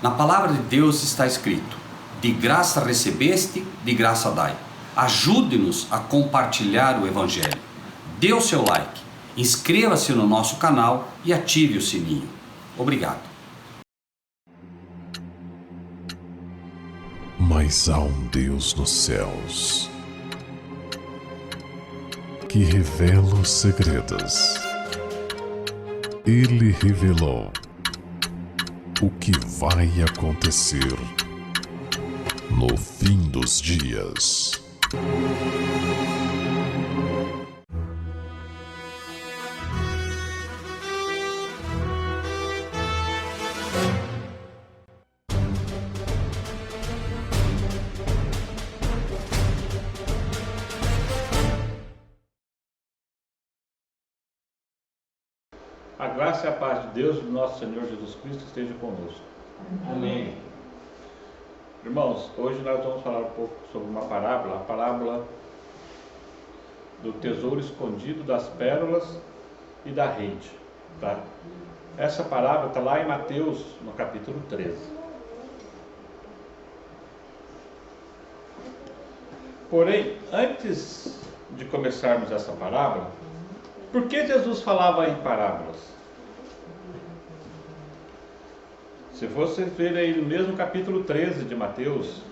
Na palavra de Deus está escrito: de graça recebeste, de graça dai. Ajude-nos a compartilhar o Evangelho. Dê o seu like, inscreva-se no nosso canal e ative o sininho. Obrigado. Mas há um Deus nos céus que revela os segredos. Ele revelou o que vai acontecer no fim dos dias. A graça e a paz de Deus e do nosso Senhor Jesus Cristo esteja conosco. Amém. Irmãos, hoje nós vamos falar um pouco sobre uma parábola, a parábola do tesouro escondido, das pérolas e da rede. Tá? Essa parábola está lá em Mateus, no capítulo 13. Porém, antes de começarmos essa parábola, por que Jesus falava em parábolas? Se você ver aí no mesmo capítulo 13 de Mateus,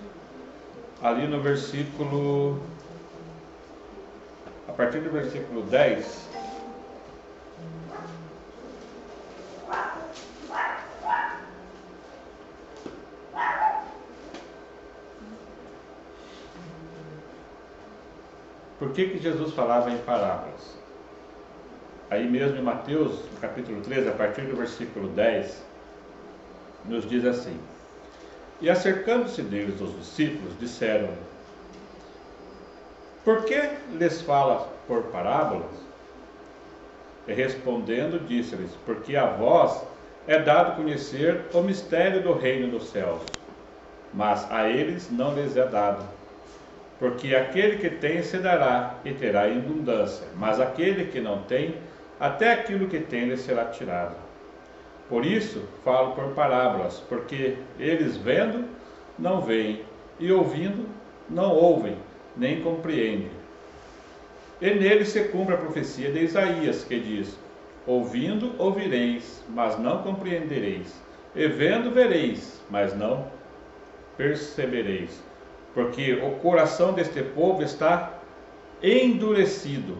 ali no versículo, a partir do versículo 10, por que Jesus falava em parábolas? Aí mesmo em Mateus, no capítulo 13, a partir do versículo 10, nos diz assim: e acercando-se deles os discípulos, disseram: por que lhes fala por parábolas? E respondendo, disse-lhes: porque a vós é dado conhecer o mistério do reino dos céus, mas a eles não lhes é dado. Porque aquele que tem se dará e terá em abundância, mas aquele que não tem, até aquilo que tem lhe será tirado. Por isso falo por parábolas, porque eles vendo não veem, e ouvindo não ouvem, nem compreendem. E nele se cumpre a profecia de Isaías, que diz: ouvindo ouvireis, mas não compreendereis, e vendo vereis, mas não percebereis. Porque o coração deste povo está endurecido,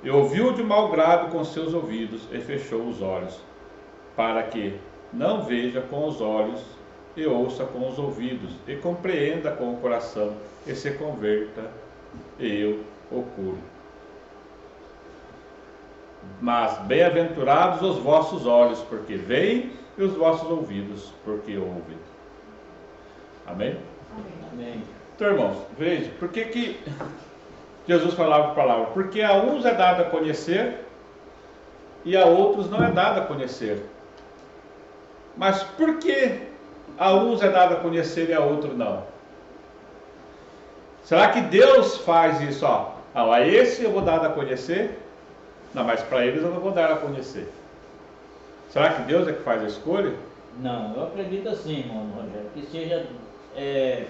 e ouviu de mau grado com seus ouvidos, e fechou os olhos, para que não veja com os olhos, e ouça com os ouvidos, e compreenda com o coração, e se converta, e eu o cure. Mas bem-aventurados os vossos olhos, porque veem, e os vossos ouvidos, porque ouvem. Amém? Amém. Então, irmãos, veja, por que Jesus falava palavra? Porque a uns é dado a conhecer e a outros não é dado a conhecer. Mas por que a uns é dado a conhecer e a outros não? Será que Deus faz isso? A esse eu vou dar a conhecer? Não, mas para eles eu não vou dar a conhecer. Será que Deus é que faz a escolha? Não, eu acredito assim, irmão Rogério, que seja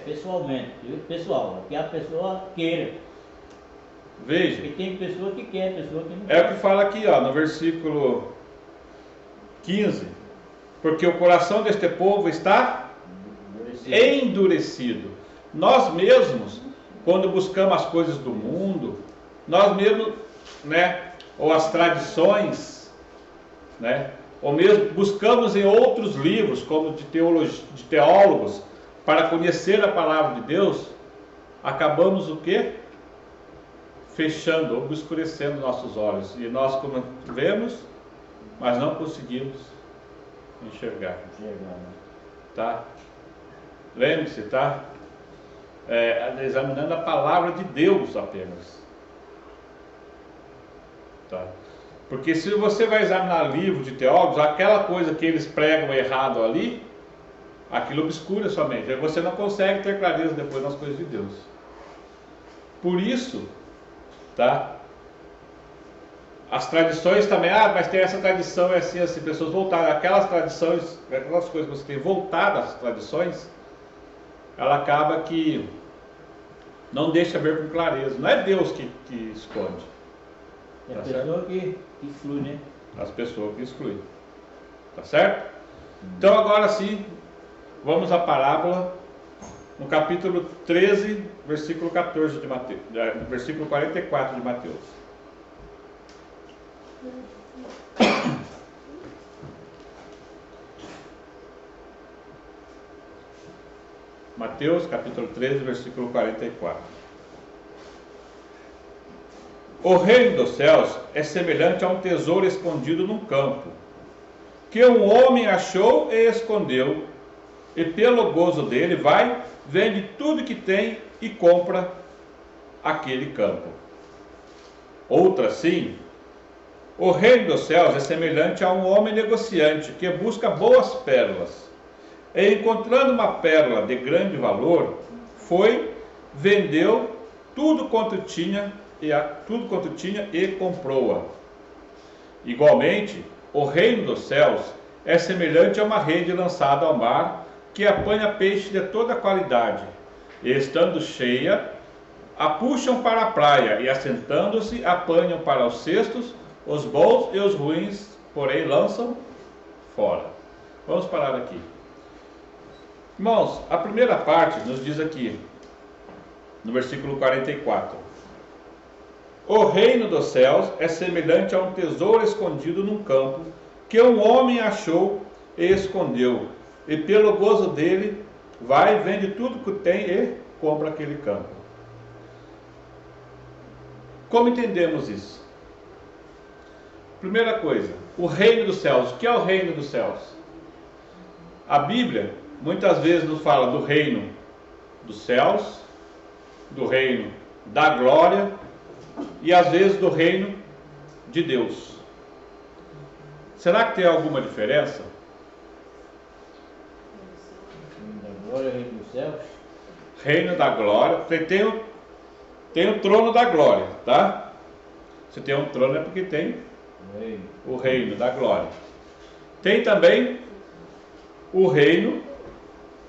pessoalmente, pessoal, que a pessoa queira. Veja. Porque tem pessoa que quer, pessoa que não É quer. o que fala aqui, no versículo 15. Porque o coração deste povo está endurecido. Nós mesmos, quando buscamos as coisas do mundo, nós mesmos, ou as tradições, ou mesmo buscamos em outros livros, como de teólogos, para conhecer a palavra de Deus, acabamos o quê? Fechando, ou obscurecendo nossos olhos, e nós como vemos, mas não conseguimos enxergar. Tá? Lembre-se, tá? Examinando a palavra de Deus apenas. Tá? Porque se você vai examinar livro de teólogos, aquela coisa que eles pregam errado ali, aquilo obscura a sua mente. Aí você não consegue ter clareza depois nas coisas de Deus. Por isso, tá? As tradições também, mas tem essa tradição, é assim, assim, pessoas voltadas, aquelas tradições, aquelas coisas que você tem voltadas às tradições, ela acaba que não deixa ver com clareza. Não é Deus que esconde. É a pessoa que exclui, né? As pessoas que excluem. Tá certo? Então agora sim, vamos à parábola, no capítulo 13, versículo 14 de Mateus, versículo 44 de Mateus. Mateus capítulo 13, versículo 44. O reino dos céus é semelhante a um tesouro escondido num campo, que um homem achou e escondeu, e pelo gozo dele vai, vende tudo que tem e compra aquele campo. Outra sim, o reino dos céus é semelhante a um homem negociante que busca boas pérolas. E encontrando uma pérola de grande valor, foi, vendeu tudo quanto tinha e comprou-a. Igualmente, o reino dos céus é semelhante a uma rede lançada ao mar, que apanha peixe de toda qualidade, e estando cheia, a puxam para a praia, e assentando-se, apanham para os cestos os bons e os ruins, porém lançam fora. Vamos parar aqui. Irmãos, a primeira parte nos diz aqui, no versículo 44. O reino dos céus é semelhante a um tesouro escondido num campo, que um homem achou e escondeu, e pelo gozo dele vai, vende tudo que tem e compra aquele campo. Como entendemos isso? Primeira coisa, o reino dos céus. O que é o reino dos céus? A Bíblia muitas vezes nos fala do reino dos céus, do reino da glória e às vezes do reino de Deus. Será que tem alguma diferença? Reino da glória, reino dos céus. Reino da glória, tem o trono da glória, tá? Se tem um trono é porque tem o reino da glória. Tem também o reino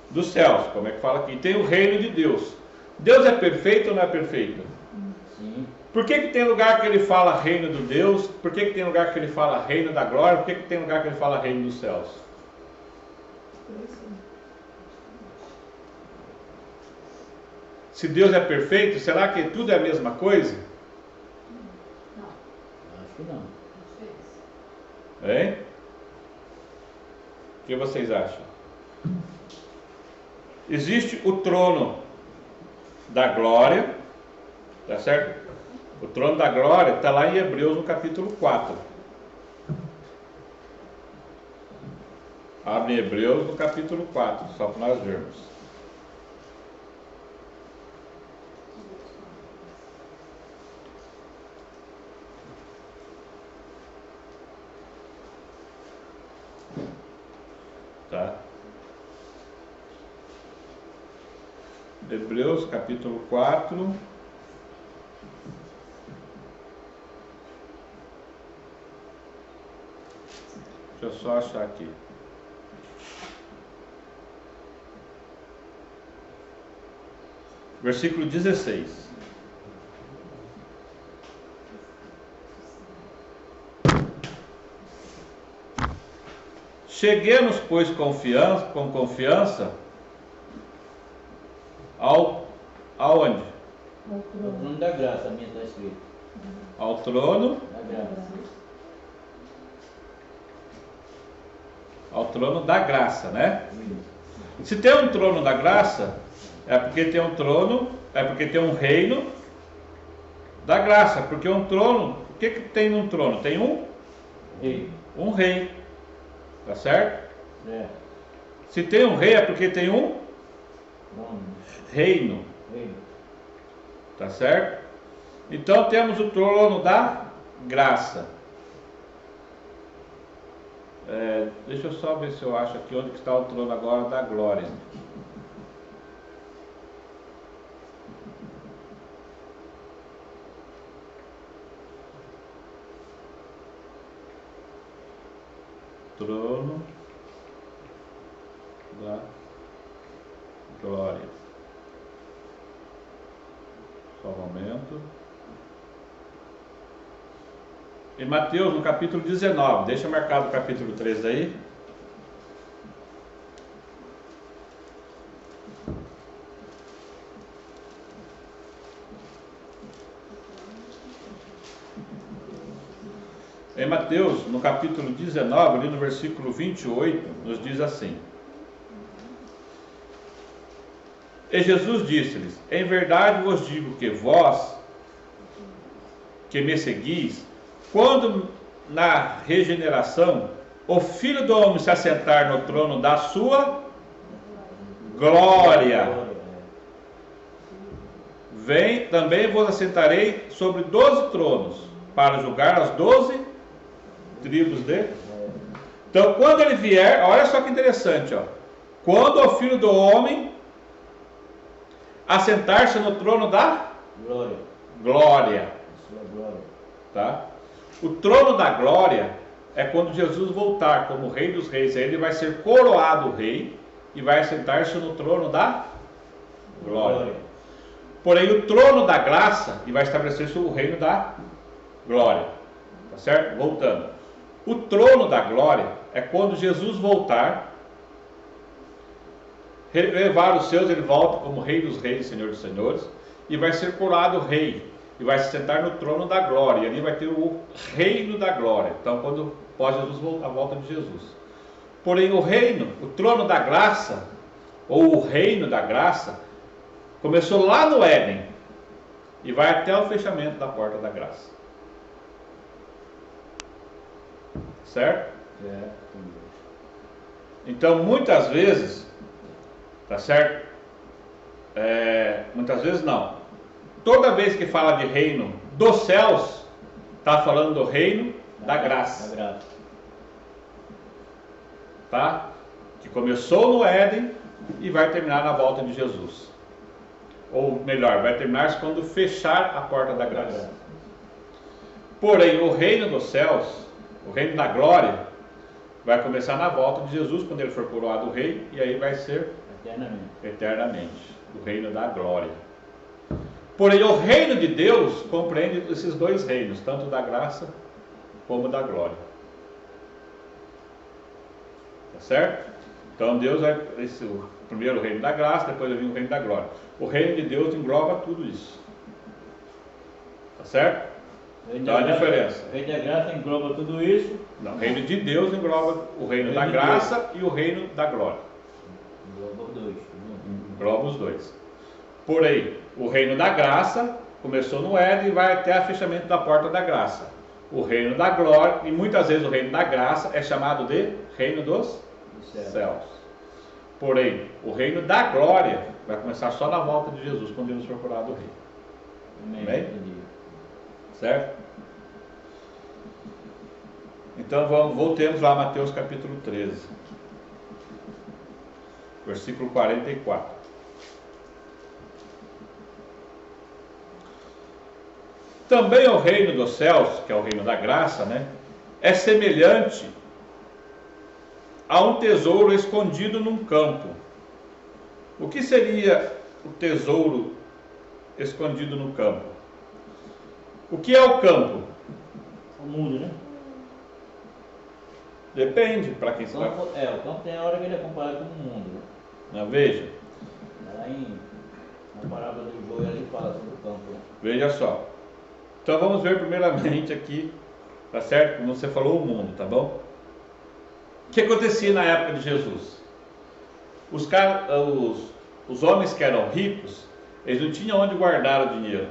dos céus, como é que fala aqui? Tem o reino de Deus. Deus é perfeito ou não é perfeito? Sim. Por que tem lugar que ele fala reino do Deus? Por que tem lugar que ele fala reino da glória? Por que tem lugar que ele fala reino dos céus? Se Deus é perfeito, será que tudo é a mesma coisa? Acho que não. Hein? O que vocês acham? Existe o trono da glória, tá certo? O trono da glória está lá em Hebreus no capítulo 4. Abre Hebreus no capítulo 4, só para nós vermos. Tá? Hebreus capítulo 4. Deixa eu só achar aqui. Versículo 16. Cheguemos, pois, com confiança aonde? O trono da graça, a minha está escrito. Ao trono Da graça. ao trono da graça, né? Se tem um trono da graça, é porque tem um trono, é porque tem um reino da graça, porque um trono, o que tem num trono? Tem um rei, tá certo? É. Se tem um rei é porque tem um Trono. reino, Reino. tá certo? Então temos o trono da graça. Deixa eu só ver se eu acho aqui onde que está o trono agora da glória. trono da glória. Só um momento. Em Mateus, no capítulo 19, deixa marcado o capítulo 13 aí. Em Mateus, no capítulo 19, ali no versículo 28, nos diz assim: E Jesus disse-lhes: Em verdade vos digo que vós, que me seguis, quando na regeneração o Filho do Homem se assentar no trono da sua glória, também vos assentarei sobre 12 tronos, para julgar as 12 tribos dele. Então, quando ele vier, olha só que interessante, ó. Quando o Filho do Homem assentar-se no trono da glória. Tá? O trono da glória é quando Jesus voltar como Rei dos Reis. Aí ele vai ser coroado rei e vai assentar-se no trono da glória. Porém, o trono da graça, e vai estabelecer-se o reino da glória. Tá certo? Voltando. O trono da glória é quando Jesus voltar, levar os seus, ele volta como Rei dos Reis, Senhor dos Senhores, e vai ser coroado rei, e vai se sentar no trono da glória, e ali vai ter o reino da glória. Então, quando pós Jesus voltar, a volta de Jesus. Porém, o reino, o trono da graça, ou o reino da graça, começou lá no Éden, e vai até o fechamento da porta da graça. Certo? Então, muitas vezes, tá certo? Muitas vezes não. Toda vez que fala de reino dos céus, está falando do reino da graça. Tá? Que começou no Éden e vai terminar na volta de Jesus. Ou melhor, vai terminar quando fechar a porta da graça. Porém, o reino dos céus, o reino da glória, vai começar na volta de Jesus, quando ele for coroado rei, e aí vai ser eternamente o reino da glória. Porém, o reino de Deus compreende esses dois reinos, tanto da graça como da glória. Tá certo? Então Deus vai, o primeiro reino da graça, depois vai vir o reino da glória. O reino de Deus engloba tudo isso. Tá certo? Então a diferença. O reino da graça engloba tudo isso. Não, o reino de Deus engloba o reino da graça e o reino da glória. Engloba os dois. Engloba os dois. Porém, o reino da graça começou no Éden e vai até o fechamento da porta da graça. O reino da glória, e muitas vezes o reino da graça é chamado de reino dos céus. Porém, o reino da glória vai começar só na volta de Jesus, quando ele for coroado rei. Amém? Certo? Então voltemos lá a Mateus capítulo 13, versículo 44. Também o reino dos céus, que é o reino da graça, né, é semelhante a um tesouro escondido num campo. O que seria o tesouro escondido no campo? O que é o campo? O mundo, né? Depende para quem está. O campo tem a hora que ele é comparado com o mundo. Né? Não, veja. Lá na parábola do joio ali fala sobre o campo. Né? Veja só. Então vamos ver primeiramente aqui, tá certo? Como você falou, o mundo, tá bom? O que acontecia na época de Jesus? Os homens que eram ricos, eles não tinham onde guardar o dinheiro.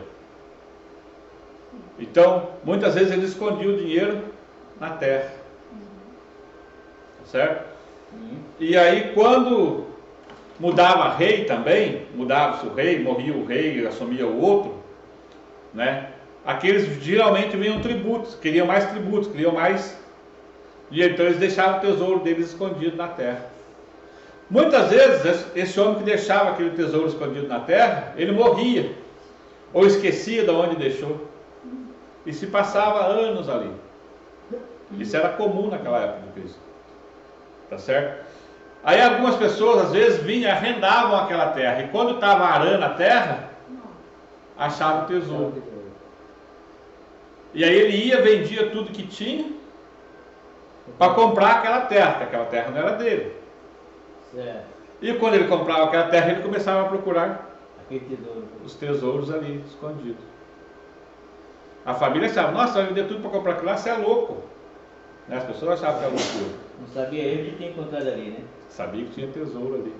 Então, muitas vezes eles escondiam o dinheiro na terra. Certo? E aí, quando mudava rei também, mudava-se o rei, morria o rei, assumia o outro, né? Aqueles geralmente vinham tributos, queriam mais tributos, queriam mais dinheiro, então eles deixavam o tesouro deles escondido na terra. Muitas vezes, esse homem que deixava aquele tesouro escondido na terra, ele morria, ou esquecia de onde deixou, e se passava anos ali. Isso era comum naquela época de Cristo. Tá certo? Aí algumas pessoas às vezes vinham, arrendavam aquela terra, e quando estava arando a terra, achava o tesouro. E aí ele ia, vendia tudo que tinha para comprar aquela terra, porque aquela terra não era dele. Certo. E quando ele comprava aquela terra, ele começava a procurar Aquele tesouro. os tesouros ali escondidos. A família achava, nossa, vai vender tudo para comprar aquilo lá, você é louco. Né? As pessoas achavam que era loucura. Não sabia ele que tinha encontrado ali, né? Sabia que tinha tesouro ali.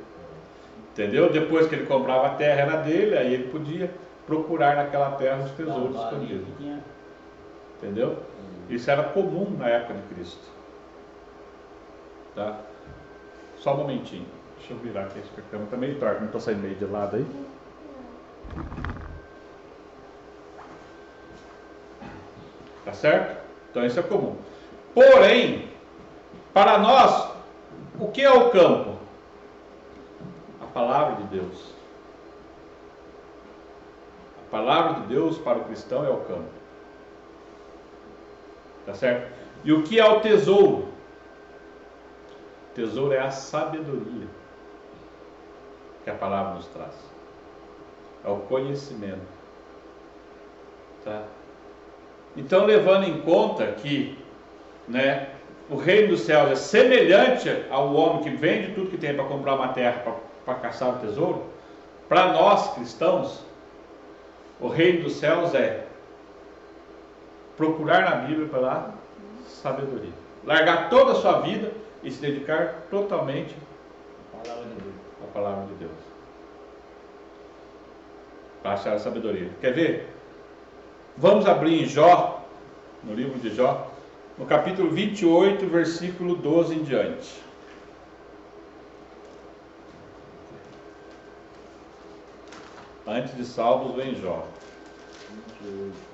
Entendeu? Depois que ele comprava a terra, era dele, aí ele podia procurar naquela terra os tesouros escondidos. Entendeu? Isso era comum na época de Cristo. Tá? Só um momentinho. Deixa eu virar aqui, acho que a câmera está meio torta, não estou saindo meio de lado aí. Tá certo? Então isso é comum. Porém, para nós, o que é o campo? A palavra de Deus. A palavra de Deus para o cristão é o campo. Tá certo? E o que é o tesouro? O tesouro é a sabedoria que a palavra nos traz. É o conhecimento. Tá? Então, levando em conta que, né, o reino dos céus é semelhante ao homem que vende tudo que tem para comprar uma terra para caçar o tesouro, para nós cristãos, o reino dos céus é procurar na Bíblia pela sabedoria. Largar toda a sua vida e se dedicar totalmente à palavra de Deus. Para achar a sabedoria. Quer ver? Vamos abrir em Jó, no livro de Jó, no capítulo 28, versículo 12 em diante. Antes de Salmos vem Jó. 28.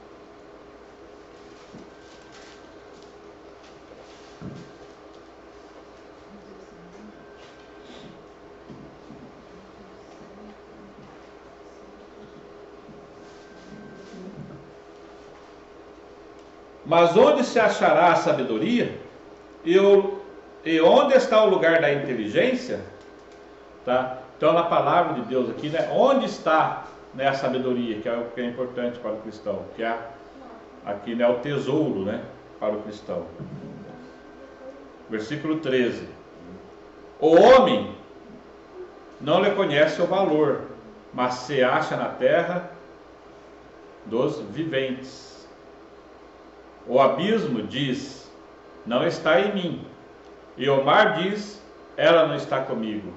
Mas onde se achará a sabedoria? E onde está o lugar da inteligência? Tá? Então, na palavra de Deus aqui, né, onde está, né, a sabedoria, que é o que é importante para o cristão, que é aqui, né, o tesouro, né, para o cristão. Versículo 13. O homem não lhe conhece o valor, mas se acha na terra dos viventes. O abismo diz, não está em mim. E o mar diz, ela não está comigo.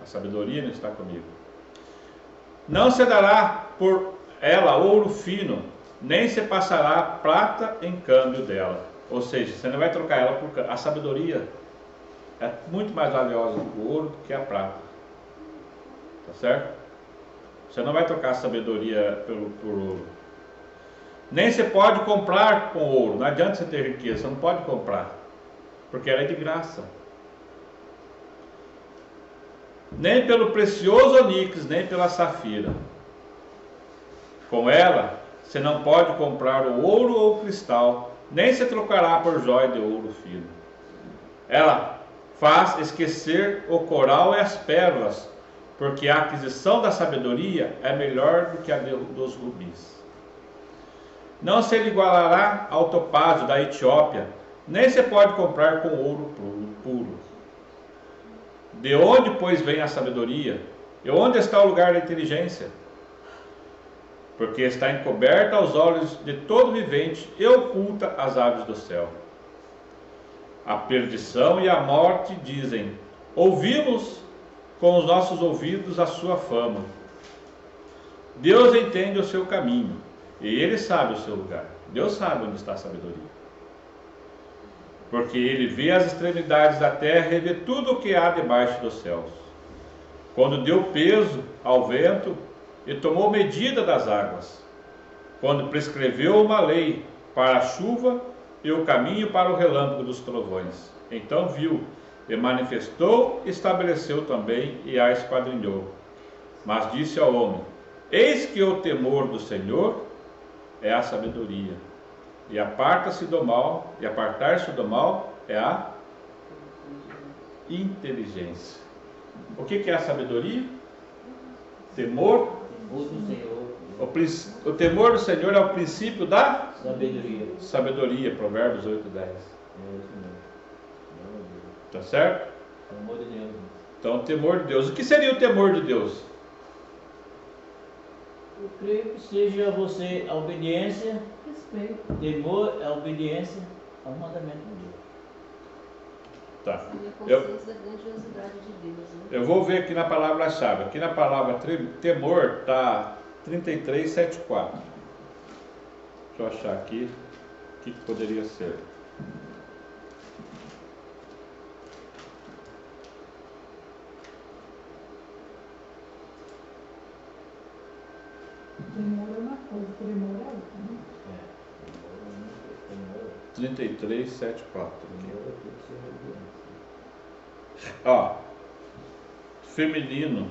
A sabedoria não está comigo. Não se dará por ela ouro fino, nem se passará prata em câmbio dela. Ou seja, você não vai trocar ela por... A sabedoria é muito mais valiosa do que o ouro, do que a prata. Tá certo? Você não vai trocar a sabedoria por ouro. Nem se pode comprar com ouro. Não adianta você ter riqueza, você não pode comprar, porque ela é de graça. Nem pelo precioso onix, nem pela safira. Com ela, você não pode comprar o ouro ou o cristal, nem se trocará por jóia de ouro fino. Ela faz esquecer o coral e as pérolas, porque a aquisição da sabedoria é melhor do que a dos rubis. Não se lhe igualará ao topázio da Etiópia, nem se pode comprar com ouro puro. De onde, pois, vem a sabedoria? E onde está o lugar da inteligência? Porque está encoberta aos olhos de todo vivente e oculta às aves do céu. A perdição e a morte dizem, ouvimos com os nossos ouvidos a sua fama. Deus entende o seu caminho, e Ele sabe o seu lugar. Deus sabe onde está a sabedoria. Porque Ele vê as extremidades da terra e vê tudo o que há debaixo dos céus. Quando deu peso ao vento e tomou medida das águas. Quando prescreveu uma lei para a chuva e o caminho para o relâmpago dos trovões. Então viu e manifestou, estabeleceu também e a esquadrinhou. Mas disse ao homem, eis que o temor do Senhor é a sabedoria, e apartar-se do mal é a inteligência. O que é a sabedoria? Temor. Temor do Senhor. O temor do Senhor é o princípio da Sabedoria. sabedoria, Provérbios 8:10. É isso mesmo. Tá certo? Temor de Deus. Então, o temor de Deus. O que seria o temor de Deus? Eu creio que seja você a obediência, Respeito. temor é a obediência ao mandamento de Deus. Tá. E a consciência da grandiosidade de Deus. Né? Eu vou ver aqui na palavra-chave. Aqui na palavra temor está 33:7,4. Deixa eu achar aqui o que poderia ser. Temor é uma coisa, tremor é outra. Né? Temor 33:7,4. é tudo que você obediência. Ó, feminino,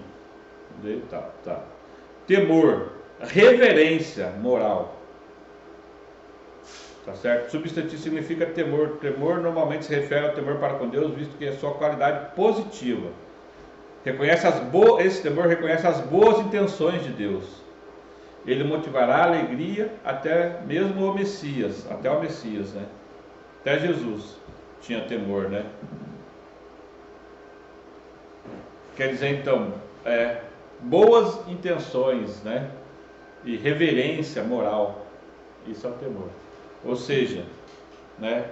tá. Temor, reverência moral, tá certo? Substantivo significa temor. Temor normalmente se refere ao temor para com Deus, visto que é sua qualidade positiva. Esse temor reconhece as boas intenções de Deus. Ele motivará a alegria até mesmo o Messias, né? Até Jesus tinha temor, né? Quer dizer, então, boas intenções, né? E reverência moral. Isso é o temor. Ou seja, né?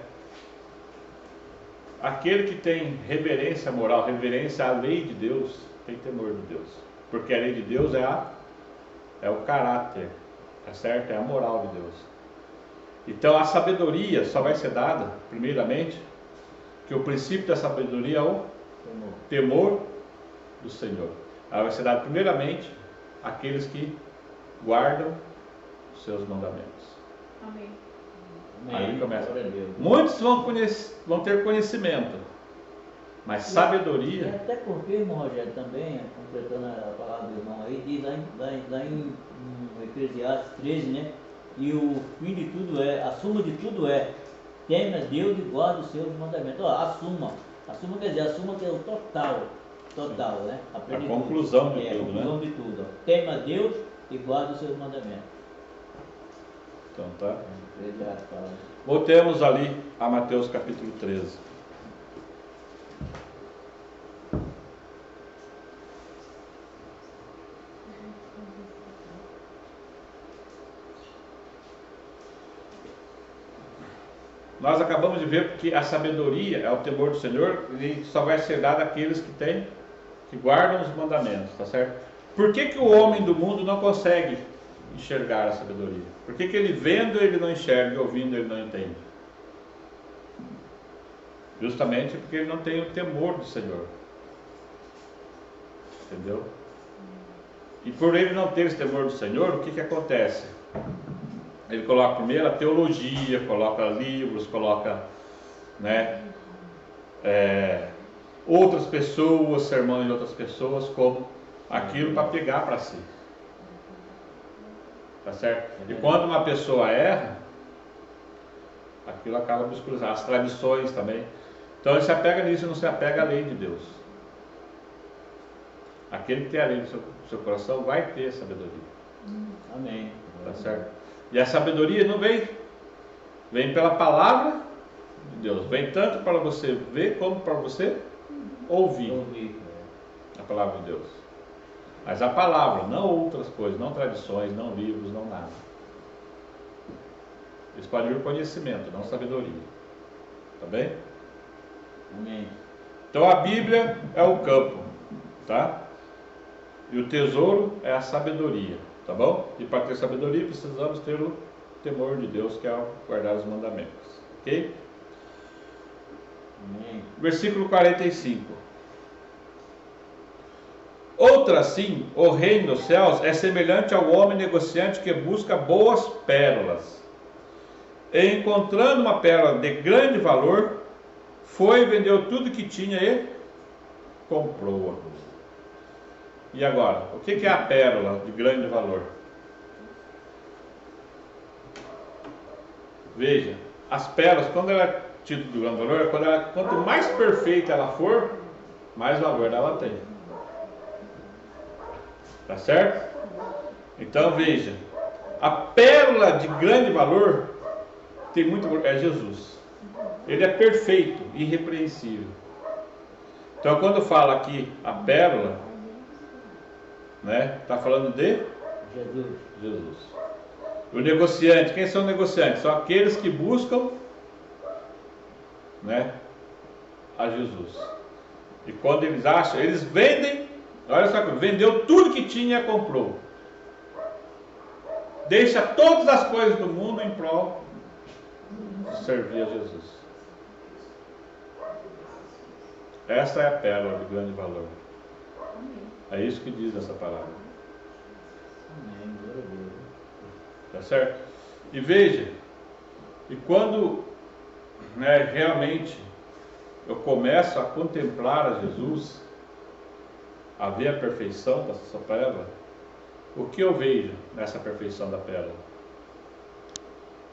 Aquele que tem reverência moral, reverência à lei de Deus, tem temor de Deus. Porque a lei de Deus é o caráter, tá certo? É a moral de Deus. Então a sabedoria só vai ser dada, primeiramente, que o princípio da sabedoria é o temor do Senhor. Ela vai ser dada primeiramente àqueles que guardam os seus mandamentos. Amém. Aí começa. Glória a Deus. Muitos vão ter conhecimento, mas E sabedoria. até porque, irmão Rogério, também, completando a palavra do irmão aí, diz lá em Eclesiastes 13, né? E o fim de tudo a suma de tudo teme a Deus e guarda os seus mandamentos. Ó, a suma quer dizer, a suma que é o total, né? A plenitude. conclusão de tudo, A conclusão de tudo. Ó. Teme a Deus e guarda os seus mandamentos. Então tá. Eclesiastes fala. Voltemos ali a Mateus capítulo 13. Nós acabamos de ver que a sabedoria é o temor do Senhor e só vai ser dado àqueles que guardam os mandamentos, tá certo? Por que o homem do mundo não consegue enxergar a sabedoria? Por que ele vendo ele não enxerga e ouvindo ele não entende? Justamente porque ele não tem o temor do Senhor. Entendeu? E por ele não ter esse temor do Senhor, o que acontece? Ele coloca primeiro a teologia, coloca livros, coloca, né, outras pessoas, sermões de outras pessoas, como aquilo para pegar para si. Tá certo? E quando uma pessoa erra, aquilo acaba obscurecendo. As tradições também. Então ele se apega nisso e não se apega à lei de Deus. Aquele que tem a lei no seu coração vai ter sabedoria. Amém. Tá certo? E a sabedoria não vem pela palavra de Deus. Vem tanto para você ver como para você ouvir a palavra de Deus. Mas a palavra, não outras coisas, não tradições, não livros, não nada. Isso pode vir conhecimento, não sabedoria. Tá bem? Amém. Então a Bíblia é o campo, tá? E o tesouro é a sabedoria, tá bom? E para ter sabedoria precisamos ter o temor de Deus, que é guardar os mandamentos. Ok? Amém. Versículo 45. Outra assim, o reino dos céus é semelhante ao homem negociante que busca boas pérolas. E encontrando uma pérola de grande valor, foi e vendeu tudo que tinha e comprou-a. E agora, o que é a pérola de grande valor? Veja, as pérolas, quando ela é tida de grande valor, quanto mais perfeita ela for, mais valor ela tem. Tá certo? Então veja, a pérola de grande valor tem muito valor, é Jesus. Ele é perfeito, irrepreensível. Então quando fala aqui a pérola, né, está falando de Jesus. O negociante, quem são negociantes? São aqueles que buscam, né, a Jesus. E quando eles acham, eles vendem, olha só, vendeu tudo que tinha e comprou. Deixa todas as coisas do mundo em prol de servir a Jesus. Essa é a pérola de grande valor. É isso que diz essa palavra. Tá certo? E veja, e quando, né, realmente eu começo a contemplar a Jesus, a ver a perfeição dessa pérola, o que eu vejo nessa perfeição da pérola?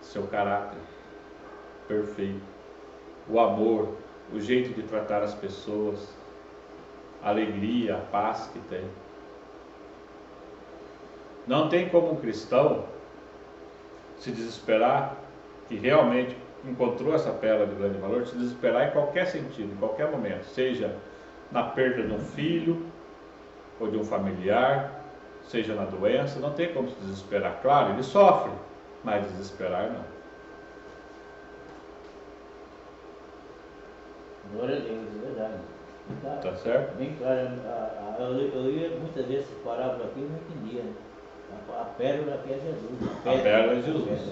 Seu caráter perfeito, o amor, o jeito de tratar as pessoas, a alegria, a paz que tem. Não tem como um cristão se desesperar, que realmente encontrou essa pérola de grande valor, se desesperar em qualquer sentido, em qualquer momento, seja na perda de um filho ou de um familiar, seja na doença, não tem como se desesperar. Claro, ele sofre, mas desesperar não. Glória a Deus, é verdade. Tá certo? Bem claro. Eu ia muitas vezes essa parábola aqui, eu não entendia. Né? A pérola aqui é Jesus. A pérola é Jesus.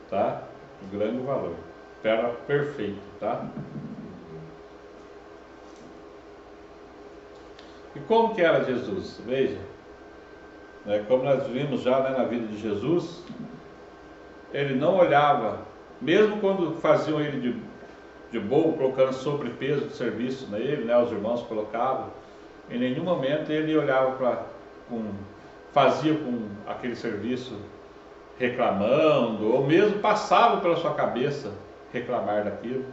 Tá? O grande valor. Pérola perfeita, tá? E como que era Jesus? Veja, né, como nós vimos já, né, na vida de Jesus, ele não olhava, mesmo quando faziam ele de bobo, colocando sobrepeso de serviço nele, né, os irmãos colocavam, em nenhum momento ele olhava fazia com aquele serviço reclamando, ou mesmo passava pela sua cabeça reclamar daquilo.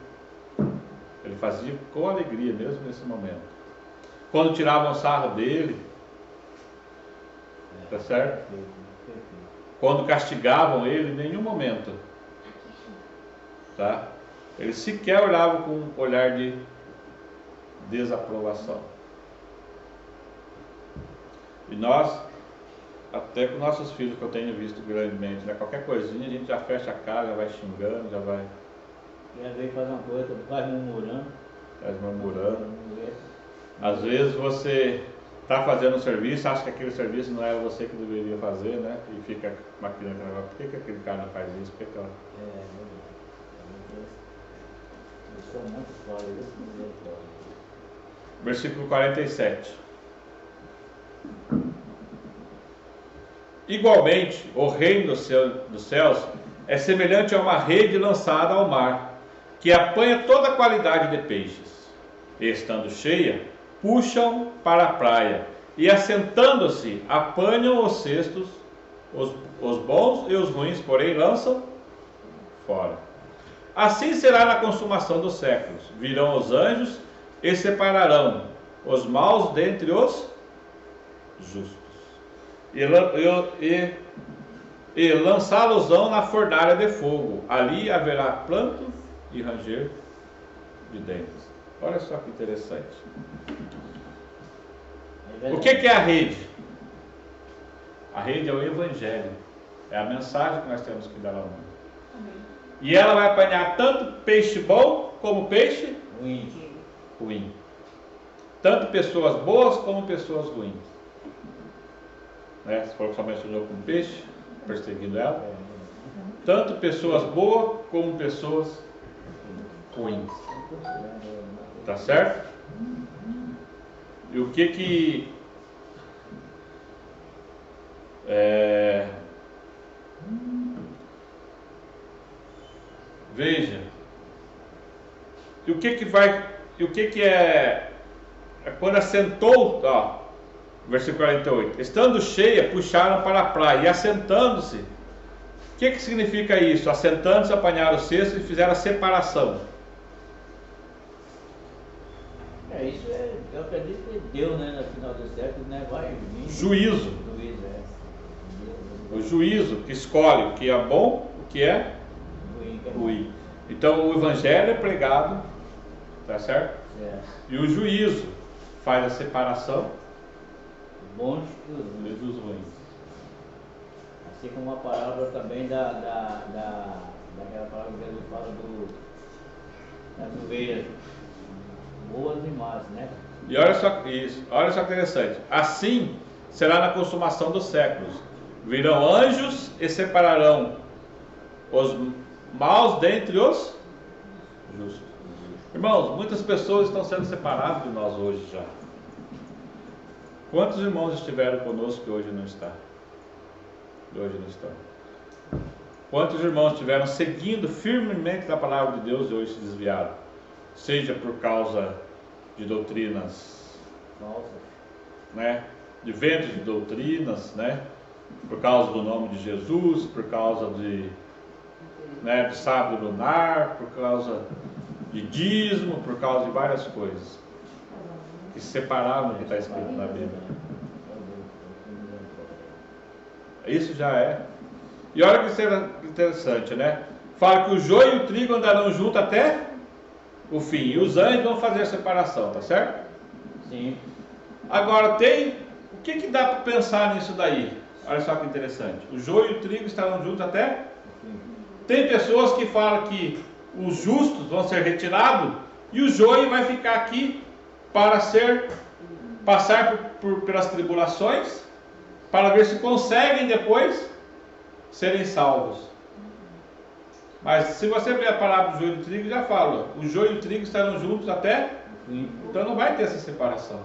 Ele fazia com alegria, mesmo nesse momento. Quando tiravam sarro dele, tá certo? Quando castigavam ele, em nenhum momento, tá? Ele sequer olhava com um olhar de desaprovação. E nós, até com nossos filhos, que eu tenho visto grandemente, né? Qualquer coisinha a gente já fecha a cara, já vai xingando, já vai... E às vezes faz uma coisa, vai murmurando. Às vezes você está fazendo um serviço, acha que aquele serviço não era você que deveria fazer, né? E fica maquinando, por que aquele cara não faz isso? Por que ela... Isso é muito claro, Versículo 47. Igualmente, o reino dos céus é semelhante a uma rede lançada ao mar, que apanha toda a qualidade de peixes. E estando cheia, puxam para a praia, e assentando-se, apanham os cestos, os bons e os ruins, porém lançam fora. Assim será na consumação dos séculos. Virão os anjos e separarão os maus dentre os justos, e lançá-los-ão na fornalha de fogo. Ali haverá pranto e ranger de dentes. Olha só que interessante. O que é a rede? A rede é o Evangelho. É a mensagem que nós temos que dar ao mundo. E ela vai apanhar tanto peixe bom como peixe ruim. Tanto pessoas boas como pessoas ruins. Né? Você falou que sua mãe sonhou com um peixe, perseguindo ela. Tanto pessoas boas como pessoas ruins. Tá certo? E o que veja, e o que é quando assentou, ó, versículo 48, estando cheia, puxaram para a praia, e assentando-se, o que significa isso? Assentando-se, apanharam o cesto e fizeram a separação. Isso é acredito que Deus, né, no final do século, né, vai vir. Juízo. Juízo, é. O juízo que escolhe o que é bom, o que é Ruim, que é ruim. Então o evangelho é pregado, tá certo? certo. E o juízo faz a separação Os bons e os ruins. dos ruins. Assim como a palavra também daquela palavra que Jesus fala das ovelhas boas e más, né? E olha só isso, olha só que interessante. Assim será na consumação dos séculos. Virão anjos e separarão os maus dentre os justos. Irmãos, muitas pessoas estão sendo separadas de nós hoje já. Quantos irmãos estiveram conosco que hoje não estão? Hoje não estão. Quantos irmãos estiveram seguindo firmemente a palavra de Deus e hoje se desviaram? Seja por causa de doutrinas, né? De ventos de doutrinas, né? Por causa do nome de Jesus, por causa de sábado lunar, por causa de dízimo, por causa de várias coisas que se separaram do que está escrito na Bíblia. Isso já é. E olha que interessante, né? Fala que o joio e o trigo andarão juntos até o fim, e os anjos vão fazer a separação, tá certo? Sim. Agora o que dá para pensar nisso daí? Olha só que interessante. O joio e o trigo estarão juntos até? Tem pessoas que falam que os justos vão ser retirados e o joio vai ficar aqui para passar pelas tribulações, para ver se conseguem depois serem salvos. Mas se você ver a palavra do joio e do trigo, já fala, o joio e o trigo estarão juntos até? Então não vai ter essa separação.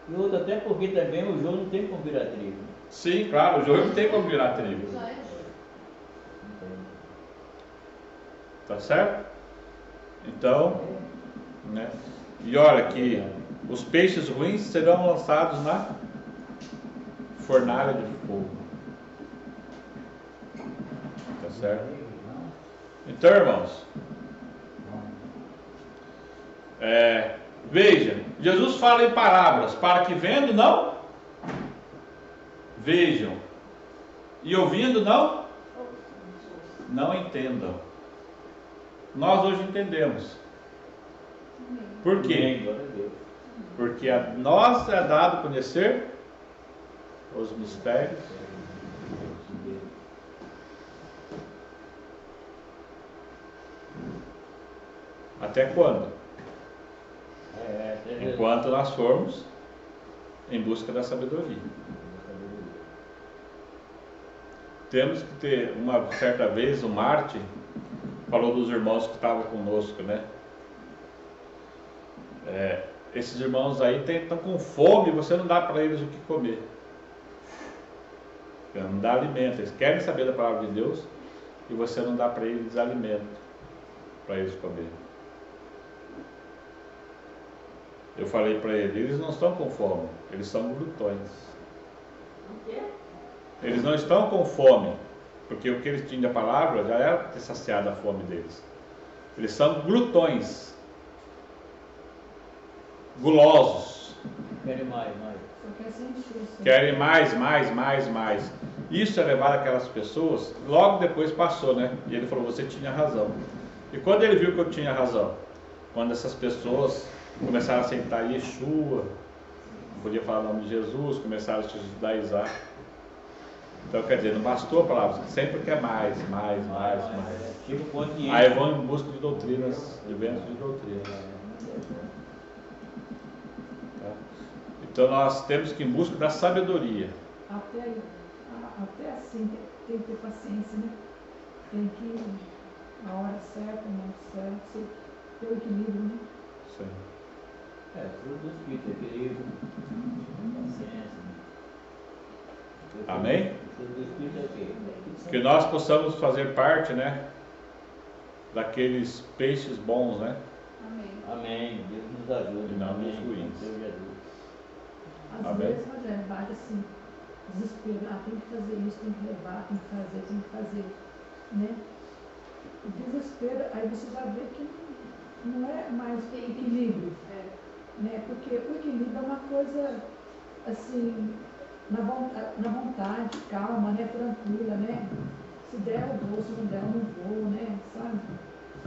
E outro, até porque também o joio não tem como virar trigo. Sim, claro, o joio não tem como virar trigo. Já é. Tá certo? Então, né? E olha que os peixes ruins serão lançados na fornalha de fogo. Tá certo? Então, irmãos, veja, Jesus fala em parábolas para que vendo não vejam e ouvindo não entendam. Nós hoje entendemos. Por quê? Porque a nós é dado conhecer os mistérios. Até quando? Enquanto nós formos em busca da sabedoria. Temos que ter, uma certa vez, o Marte falou dos irmãos que estavam conosco, né? Esses irmãos aí estão com fome, você não dá para eles o que comer. Não dá alimento. Eles querem saber da palavra de Deus e você não dá para eles alimento para eles comerem. Eu falei para eles não estão com fome, eles são glutões. O quê? Eles não estão com fome, porque o que eles tinham da palavra já era ter saciado a fome deles. Eles são glutões, gulosos. Querem mais. Só quer sentir. Querem mais. Isso é levar aquelas pessoas, logo depois passou, né? E ele falou, você tinha razão. E quando ele viu que eu tinha razão? Quando essas pessoas começaram a aceitar Yeshua, não podia falar o nome de Jesus, começaram a se judaizar. Então, quer dizer, não bastou a palavra, sempre quer mais. Tipo continente. Aí vão em busca de doutrinas, de ventos de doutrinas. Tá? Então, nós temos que ir em busca da sabedoria. Até assim, tem que ter paciência, né? Tem que, na hora certa, no momento certo, ter o equilíbrio, né? Sim. Fruto do Espírito, equilíbrio, paciência. Amém? Fruto do Espírito é o quê? Que nós possamos fazer parte, né? Daqueles peixes bons, né? Amém. Amém. Deus nos ajude. E não Amém. nos ruins. Deus ajude. Às Amém. vezes, Rogério, bate assim, desespero, tem que fazer isso, tem que levar, tem que fazer, né? O desespero, aí você vai ver que não é mais equilíbrio. né? Porque o equilíbrio é uma coisa, assim, na vontade, calma, né? Tranquila, né? Se der eu vou, se não der eu não vou, né? Sabe?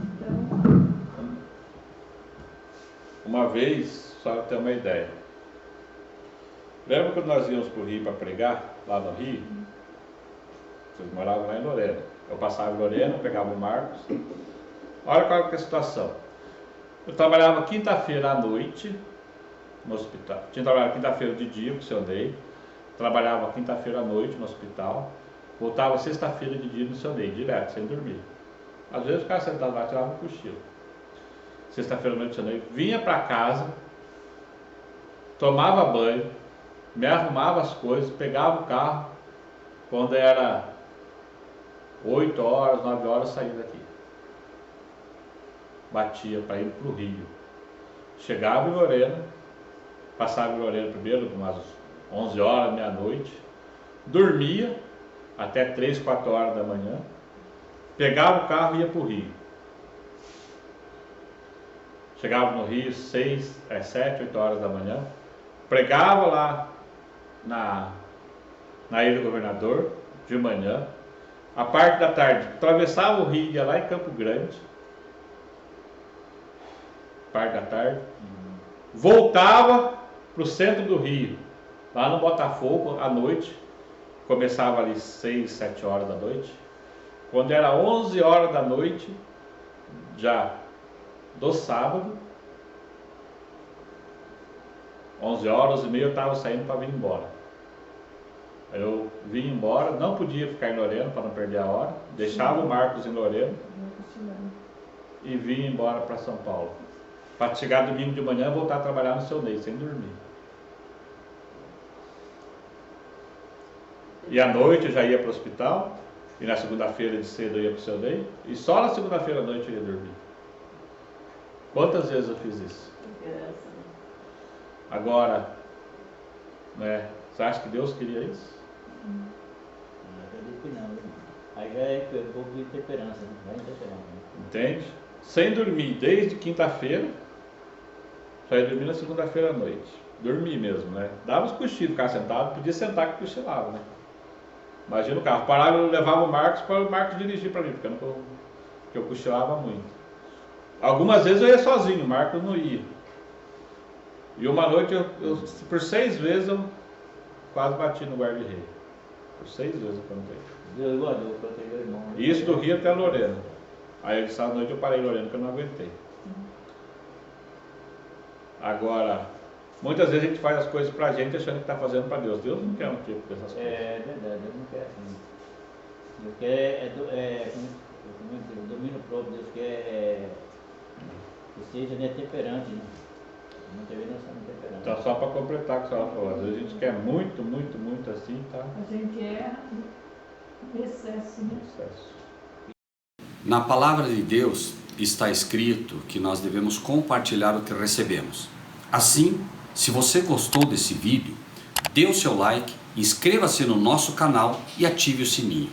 Então... Uma vez, só para ter uma ideia, lembra quando nós íamos para o Rio para pregar, lá no Rio? Vocês moravam lá em Lorena. Eu passava em Lorena, pegava o Marcos. Olha qual que é a situação. Eu trabalhava quinta-feira à noite no hospital. Tinha trabalhado quinta-feira de dia, com o seu Ney. Trabalhava quinta-feira à noite no hospital. Voltava sexta-feira de dia no seu Ney, direto, sem dormir. Às vezes eu ficava sentado lá, tirava um cochilo. Sexta-feira à noite, seu Ney. Vinha para casa, tomava banho, me arrumava as coisas, pegava o carro. Quando era 8 horas, 9 horas, saía daqui. Batia para ir para o Rio. Chegava em Lorena, passava em Lorena primeiro, umas 11 horas, meia-noite, dormia até 3, 4 horas da manhã, pegava o carro e ia para o Rio. Chegava no Rio 7, 8 horas da manhã, pregava lá na Ilha do Governador, de manhã, a parte da tarde, atravessava o Rio, ia lá em Campo Grande, parte da tarde, voltava para o centro do Rio, lá no Botafogo, à noite, começava ali 6, 7 horas da noite, quando era 11 horas da noite, já do sábado, 11 horas e meia eu estava saindo para vir embora. Eu vim embora, não podia ficar em Lorena para não perder a hora, deixava o Marcos em Lorena e vim embora para São Paulo. Para chegar domingo de manhã e voltar a trabalhar no seu Ney, sem dormir. E à noite eu já ia para o hospital, e na segunda-feira de cedo eu ia para o seu Ney, e só na segunda-feira à noite eu ia dormir. Quantas vezes eu fiz isso? Agora, né, você acha que Deus queria isso? Não acredito que não, né? Aí já é um pouco de intemperança, né? Vai intemperança, né? Entende? Sem dormir desde quinta-feira, só ia dormir na segunda-feira à noite. Dormir mesmo, né? Dava os cochilos, ficava sentado, podia sentar que cochilava, né? Imagina o carro, parava, eu levava o Marcos para o Marcos dirigir para mim, porque eu cochilava muito. Algumas vezes eu ia sozinho, o Marcos não ia. E uma noite, por 6 vezes, eu quase bati no guarda-rei. Por 6 vezes eu contei. Deus guardou, protegeu o irmão. E isso do Rio até Lorena. Aí essa noite eu parei em Lorena, porque eu não aguentei. Agora, muitas vezes a gente faz as coisas pra gente achando que está fazendo para Deus. Deus não quer um tipo dessas coisas. É verdade, Deus não quer assim. Deus quer, o domínio próprio, Deus quer que seja, né, temperante, né? Não teve noção de temperante. Então, só para completar o que a senhora falou, às vezes a gente quer muito, muito, muito assim, tá? A gente erra em excesso, né? Excesso. Na palavra de Deus está escrito que nós devemos compartilhar o que recebemos. Assim, se você gostou desse vídeo, dê o seu like, inscreva-se no nosso canal e ative o sininho.